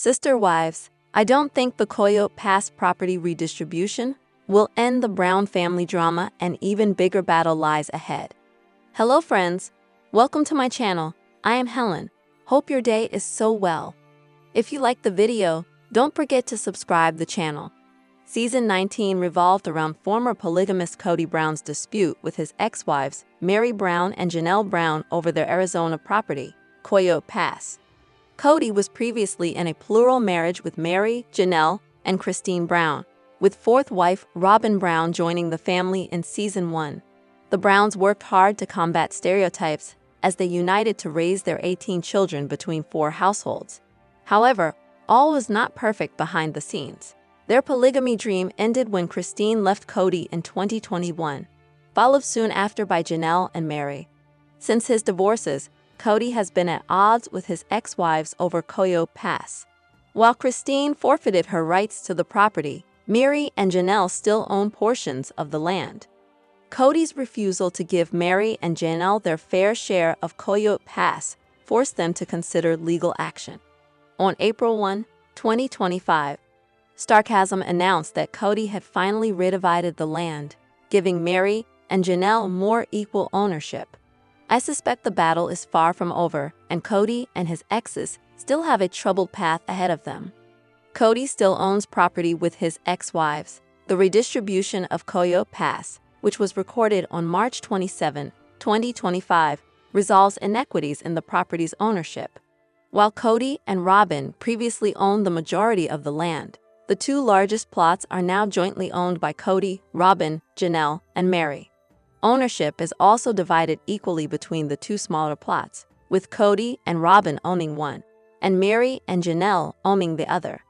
Sister wives, I don't think the Coyote Pass property redistribution will end the Brown family drama, and even bigger battle lies ahead. Hello friends, welcome to my channel. I am Helen. Hope your day is so well. If you liked the video, don't forget to subscribe the channel. Season 19 revolved around former polygamist Kody Brown's dispute with his ex-wives, Meri Brown and Janelle Brown, over their Arizona property, Coyote Pass. Kody was previously in a plural marriage with Meri, Janelle, and Christine Brown, with fourth wife Robyn Brown joining the family in Season 1. The Browns worked hard to combat stereotypes as they united to raise their 18 children between 4 households. However, all was not perfect behind the scenes. Their polygamy dream ended when Christine left Kody in 2021, followed soon after by Janelle and Meri. Since his divorces, Kody has been at odds with his ex-wives over Coyote Pass. While Christine forfeited her rights to the property, Meri and Janelle still own portions of the land. Kody's refusal to give Meri and Janelle their fair share of Coyote Pass forced them to consider legal action. On April 1, 2025, Starcasm announced that Kody had finally redivided the land, giving Meri and Janelle more equal ownership. I suspect the battle is far from over, and Kody and his exes still have a troubled path ahead of them. Kody still owns property with his ex-wives. The redistribution of Coyote Pass, which was recorded on March 27, 2025, resolves inequities in the property's ownership. While Kody and Robyn previously owned the majority of the land, the 2 largest plots are now jointly owned by Kody, Robyn, Janelle, and Meri. Ownership is also divided equally between the 2 smaller plots, with Kody and Robyn owning one, and Meri and Janelle owning the other.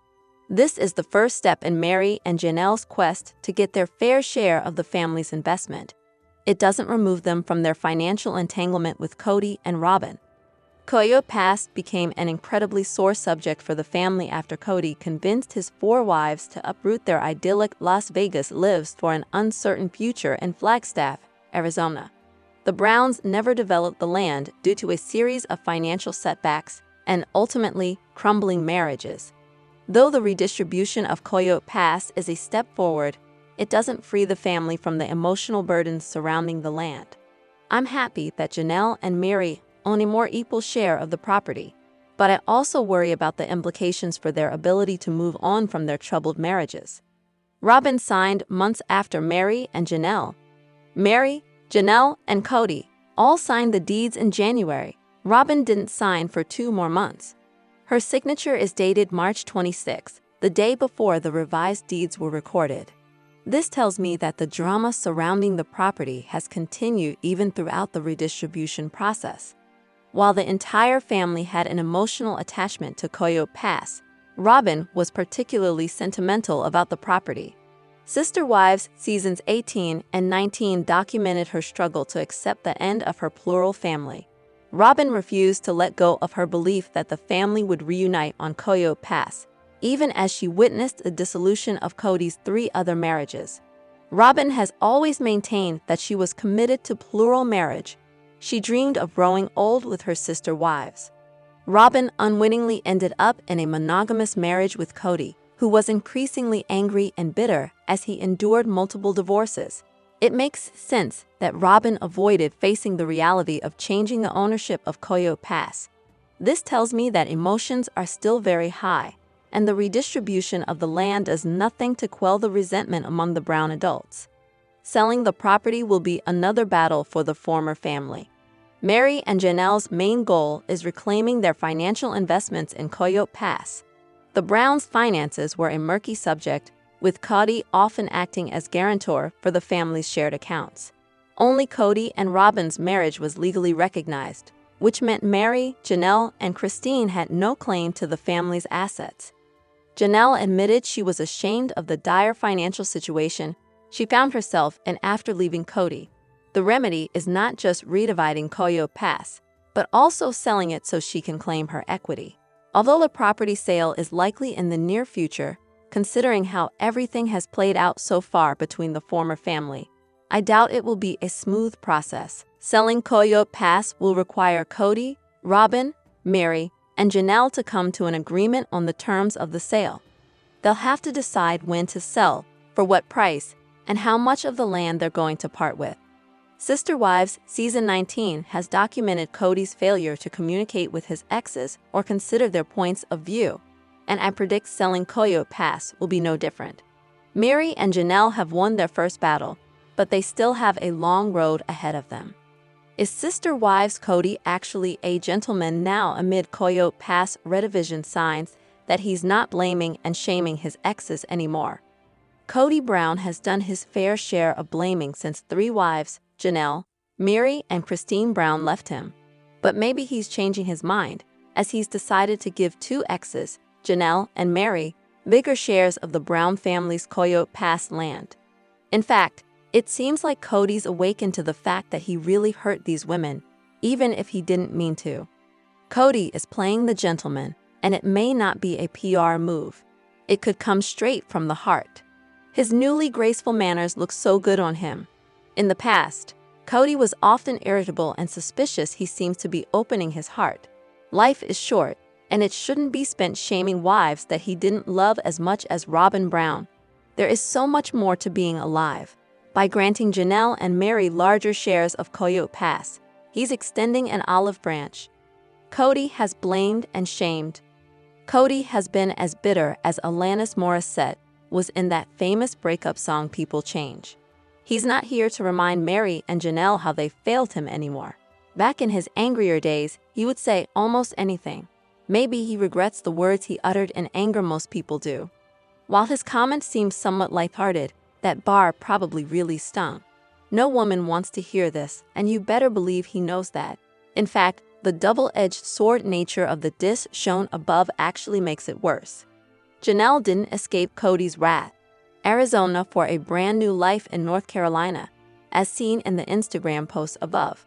This is the first step in Meri and Janelle's quest to get their fair share of the family's investment. It doesn't remove them from their financial entanglement with Kody and Robyn. Coyote Pass became an incredibly sore subject for the family after Kody convinced his 4 wives to uproot their idyllic Las Vegas lives for an uncertain future in Flagstaff, Arizona. The Browns never developed the land due to a series of financial setbacks and ultimately crumbling marriages. Though the redistribution of Coyote Pass is a step forward, it doesn't free the family from the emotional burdens surrounding the land. I'm happy that Janelle and Meri own a more equal share of the property, but I also worry about the implications for their ability to move on from their troubled marriages. Robyn signed months after Meri and Janelle. Meri, Janelle, and Kody all signed the deeds in January. Robyn didn't sign for 2 more months. Her signature is dated March 26, the day before the revised deeds were recorded. This tells me that the drama surrounding the property has continued even throughout the redistribution process. While the entire family had an emotional attachment to Coyote Pass, Robyn was particularly sentimental about the property. Sister Wives Seasons 18 and 19 documented her struggle to accept the end of her plural family. Robyn refused to let go of her belief that the family would reunite on Coyote Pass, even as she witnessed the dissolution of Kody's 3 other marriages. Robyn has always maintained that she was committed to plural marriage. She dreamed of growing old with her sister wives. Robyn unwittingly ended up in a monogamous marriage with Kody, who was increasingly angry and bitter as he endured multiple divorces. It makes sense that Robyn avoided facing the reality of changing the ownership of Coyote Pass. This tells me that emotions are still very high, and the redistribution of the land does nothing to quell the resentment among the Brown adults. Selling the property will be another battle for the former family. Meri and Janelle's main goal is reclaiming their financial investments in Coyote Pass. The Browns' finances were a murky subject, with Kody often acting as guarantor for the family's shared accounts. Only Kody and Robyn's marriage was legally recognized, which meant Meri, Janelle, and Christine had no claim to the family's assets. Janelle admitted she was ashamed of the dire financial situation she found herself in after leaving Kody. The remedy is not just redividing Coyote Pass, but also selling it so she can claim her equity. Although the property sale is likely in the near future, considering how everything has played out so far between the former family, I doubt it will be a smooth process. Selling Coyote Pass will require Kody, Robyn, Meri, and Janelle to come to an agreement on the terms of the sale. They'll have to decide when to sell, for what price, and how much of the land they're going to part with. Sister Wives Season 19 has documented Kody's failure to communicate with his exes or consider their points of view, and I predict selling Coyote Pass will be no different. Meri and Janelle have won their first battle, but they still have a long road ahead of them. Is Sister Wives Kody actually a gentleman now amid Coyote Pass redivision signs that he's not blaming and shaming his exes anymore? Kody Brown has done his fair share of blaming since 3 wives, Janelle, Meri, and Christine Brown left him. But maybe he's changing his mind, as he's decided to give 2 exes, Janelle and Meri, bigger shares of the Brown family's Coyote Pass land. In fact, it seems like Kody's awakened to the fact that he really hurt these women, even if he didn't mean to. Kody is playing the gentleman, and it may not be a PR move. It could come straight from the heart. His newly graceful manners look so good on him. In the past, Kody was often irritable and suspicious. He seems to be opening his heart. Life is short, and it shouldn't be spent shaming wives that he didn't love as much as Robyn Brown. There is so much more to being alive. By granting Janelle and Meri larger shares of Coyote Pass, he's extending an olive branch. Kody has blamed and shamed. Kody has been as bitter as Alanis Morissette was in that famous breakup song People Change. He's not here to remind Meri and Janelle how they failed him anymore. Back in his angrier days, he would say almost anything. Maybe he regrets the words he uttered in anger. Most people do. While his comments seem somewhat lighthearted, that bar probably really stung. No woman wants to hear this, and you better believe he knows that. In fact, the double-edged sword nature of the diss shown above actually makes it worse. Janelle didn't escape Kody's wrath. Arizona for a brand new life in North Carolina, as seen in the Instagram post above.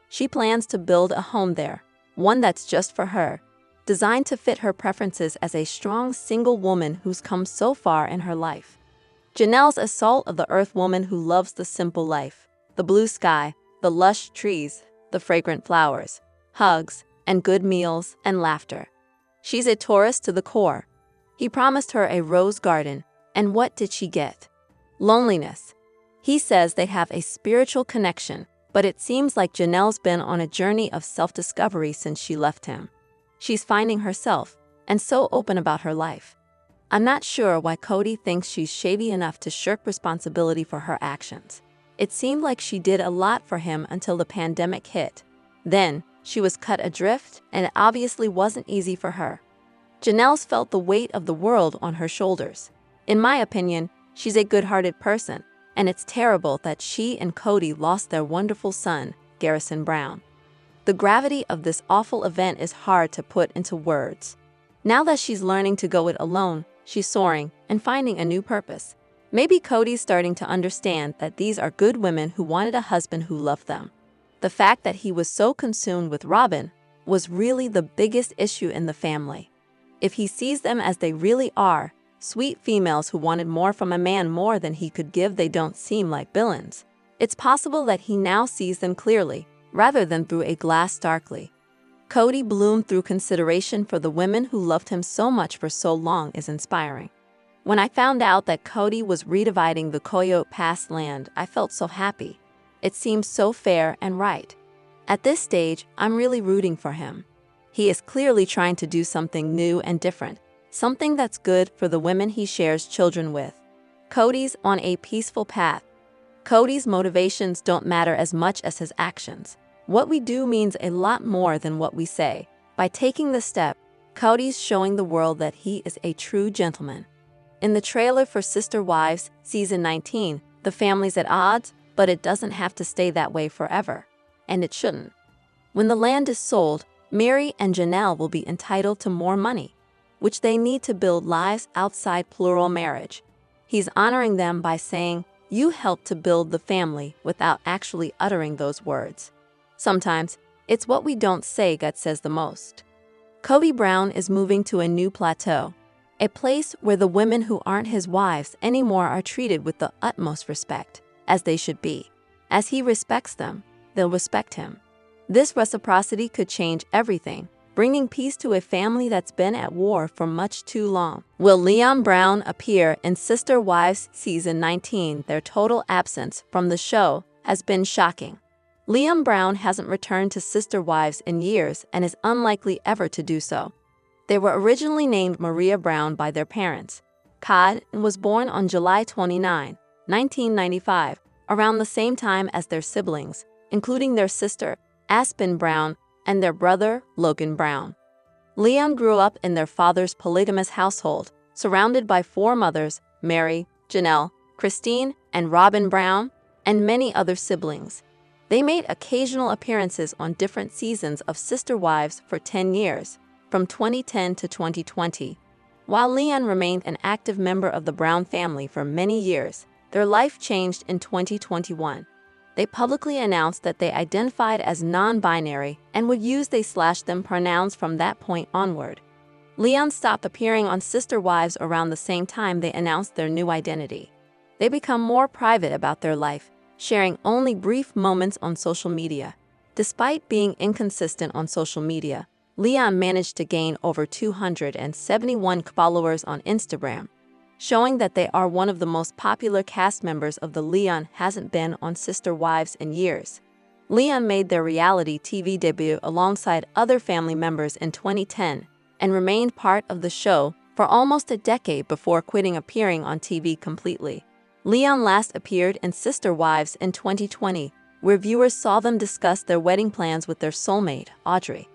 She plans to build a home there, one that's just for her, designed to fit her preferences as a strong single woman who's come so far in her life. Janelle's a salt-of-the-earth woman who loves the simple life, the blue sky, the lush trees, the fragrant flowers, hugs, and good meals and laughter. She's a Taurus to the core. He promised her a rose garden, and what did she get? Loneliness. He says they have a spiritual connection, but it seems like Janelle's been on a journey of self-discovery since she left him. She's finding herself, and so open about her life. I'm not sure why Kody thinks she's shady enough to shirk responsibility for her actions. It seemed like she did a lot for him until the pandemic hit. Then, she was cut adrift, and it obviously wasn't easy for her. Janelle's felt the weight of the world on her shoulders. In my opinion, she's a good-hearted person, and it's terrible that she and Kody lost their wonderful son, Garrison Brown. The gravity of this awful event is hard to put into words. Now that she's learning to go it alone, she's soaring and finding a new purpose. Maybe Kody's starting to understand that these are good women who wanted a husband who loved them. The fact that he was so consumed with Robyn was really the biggest issue in the family. If he sees them as they really are, sweet females who wanted more from a man more than he could give, they don't seem like villains. It's possible that he now sees them clearly, rather than through a glass darkly. Kody bloomed through consideration for the women who loved him so much for so long is inspiring. When I found out that Kody was redividing the Coyote Pass land, I felt so happy. It seems so fair and right. At this stage, I'm really rooting for him. He is clearly trying to do something new and different, something that's good for the women he shares children with. Kody's on a peaceful path. Kody's motivations don't matter as much as his actions. What we do means a lot more than what we say. By taking the step, Kody's showing the world that he is a true gentleman. In the trailer for Sister Wives Season 19, the family's at odds, but it doesn't have to stay that way forever. And it shouldn't. When the land is sold, Meri and Janelle will be entitled to more money, which they need to build lives outside plural marriage. He's honoring them by saying, "You helped to build the family," without actually uttering those words. Sometimes, it's what we don't say that says the most. Kody Brown is moving to a new plateau, a place where the women who aren't his wives anymore are treated with the utmost respect, as they should be. As he respects them, they'll respect him. This reciprocity could change everything, bringing peace to a family that's been at war for much too long. Will Leon Brown appear in Sister Wives Season 19? Their total absence from the show has been shocking. Leon Brown hasn't returned to Sister Wives in years and is unlikely ever to do so. They were originally named Maria Brown by their parents. Kody was born on July 29, 1995, around the same time as their siblings, including their sister, Aspen Brown, and their brother, Logan Brown. Leon grew up in their father's polygamous household, surrounded by four mothers, Meri, Janelle, Christine, and Robyn Brown, and many other siblings. They made occasional appearances on different seasons of Sister Wives for 10 years, from 2010 to 2020. While Leon remained an active member of the Brown family for many years, their life changed in 2021. They publicly announced that they identified as non-binary and would use they/them pronouns from that point onward. Leon stopped appearing on Sister Wives around the same time they announced their new identity. They become more private about their life, sharing only brief moments on social media. Despite being inconsistent on social media, Leon managed to gain over 271 followers on Instagram, showing that they are one of the most popular cast members of the Leon hasn't been on Sister Wives in years. Leon made their reality TV debut alongside other family members in 2010 and remained part of the show for almost a decade before quitting appearing on TV completely. Leon last appeared in Sister Wives in 2020, where viewers saw them discuss their wedding plans with their soulmate, Audrey.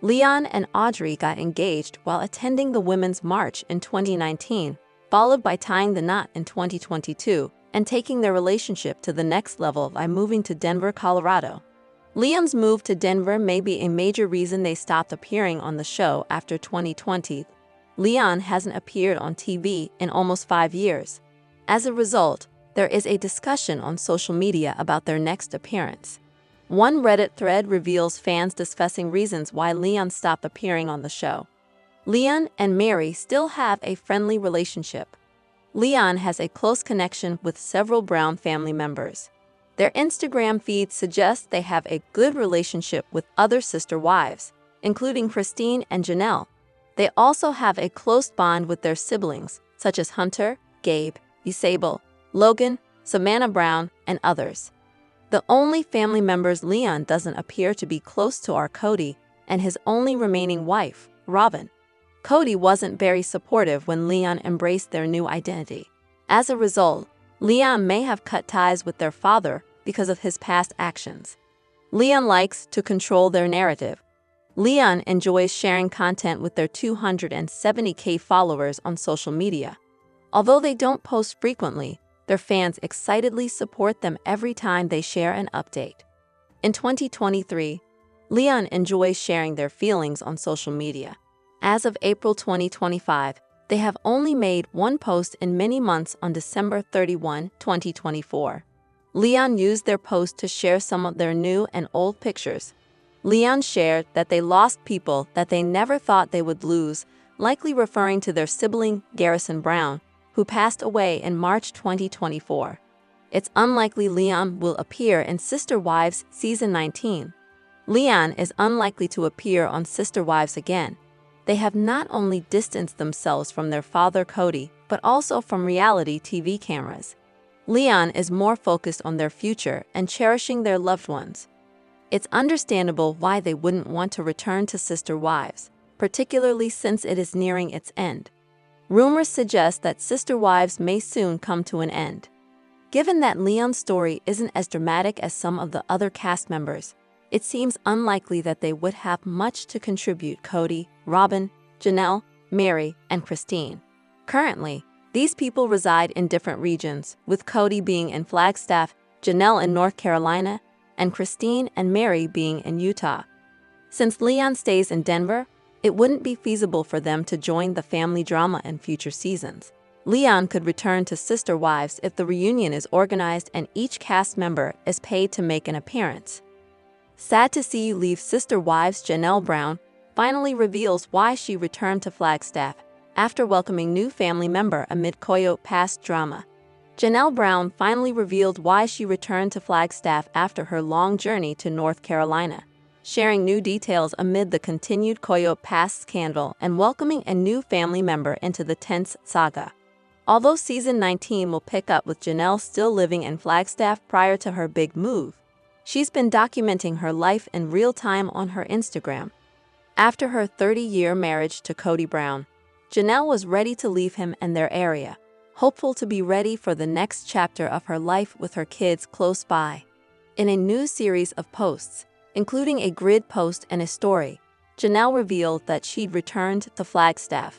Leon and Audrey got engaged while attending the Women's March in 2019, followed by tying the knot in 2022 and taking their relationship to the next level by moving to Denver, Colorado. Leon's move to Denver may be a major reason they stopped appearing on the show after 2020. Leon hasn't appeared on TV in almost 5 years. As a result, there is a discussion on social media about their next appearance. One Reddit thread reveals fans discussing reasons why Leon stopped appearing on the show. Leon and Meri still have a friendly relationship. Leon has a close connection with several Brown family members. Their Instagram feed suggests they have a good relationship with other sister wives, including Christine and Janelle. They also have a close bond with their siblings, such as Hunter, Gabe, Isabel, Logan, Savannah Brown, and others. The only family members Leon doesn't appear to be close to are Kody and his only remaining wife, Robyn. Kody wasn't very supportive when Leon embraced their new identity. As a result, Leon may have cut ties with their father because of his past actions. Leon likes to control their narrative. Leon enjoys sharing content with their 270K followers on social media. Although they don't post frequently, their fans excitedly support them every time they share an update. In 2023, Leon enjoys sharing their feelings on social media. As of April 2025, they have only made one post in many months on December 31, 2024. Leon used their post to share some of their new and old pictures. Leon shared that they lost people that they never thought they would lose, likely referring to their sibling, Garrison Brown, who passed away in March 2024. It's unlikely Leon will appear in Sister Wives Season 19. Leon is unlikely to appear on Sister Wives again. They have not only distanced themselves from their father Kody, but also from reality TV cameras. Leon is more focused on their future and cherishing their loved ones. It's understandable why they wouldn't want to return to Sister Wives, particularly since it is nearing its end. Rumors suggest that Sister Wives may soon come to an end. Given that Leon's story isn't as dramatic as some of the other cast members, it seems unlikely that they would have much to contribute. Kody, Robyn, Janelle, Meri, and Christine. Currently, these people reside in different regions, with Kody being in Flagstaff, Janelle in North Carolina, and Christine and Meri being in Utah. Since Leon stays in Denver, it wouldn't be feasible for them to join the family drama in future seasons. Leon could return to Sister Wives if the reunion is organized and each cast member is paid to make an appearance. Sad to see you leave Sister Wives. Janelle Brown finally reveals why she returned to Flagstaff after welcoming new family member amid Coyote Pass drama. Janelle Brown finally revealed why she returned to Flagstaff after her long journey to North Carolina. sharing new details amid the continued Coyote Pass scandal and welcoming a new family member into the tense saga. Although season 19 will pick up with Janelle still living in Flagstaff prior to her big move, she's been documenting her life in real time on her Instagram. After her 30-year marriage to Kody Brown, Janelle was ready to leave him and their area, hopeful to be ready for the next chapter of her life with her kids close by. In a new series of posts, including a grid post and a story, Janelle revealed that she'd returned to Flagstaff,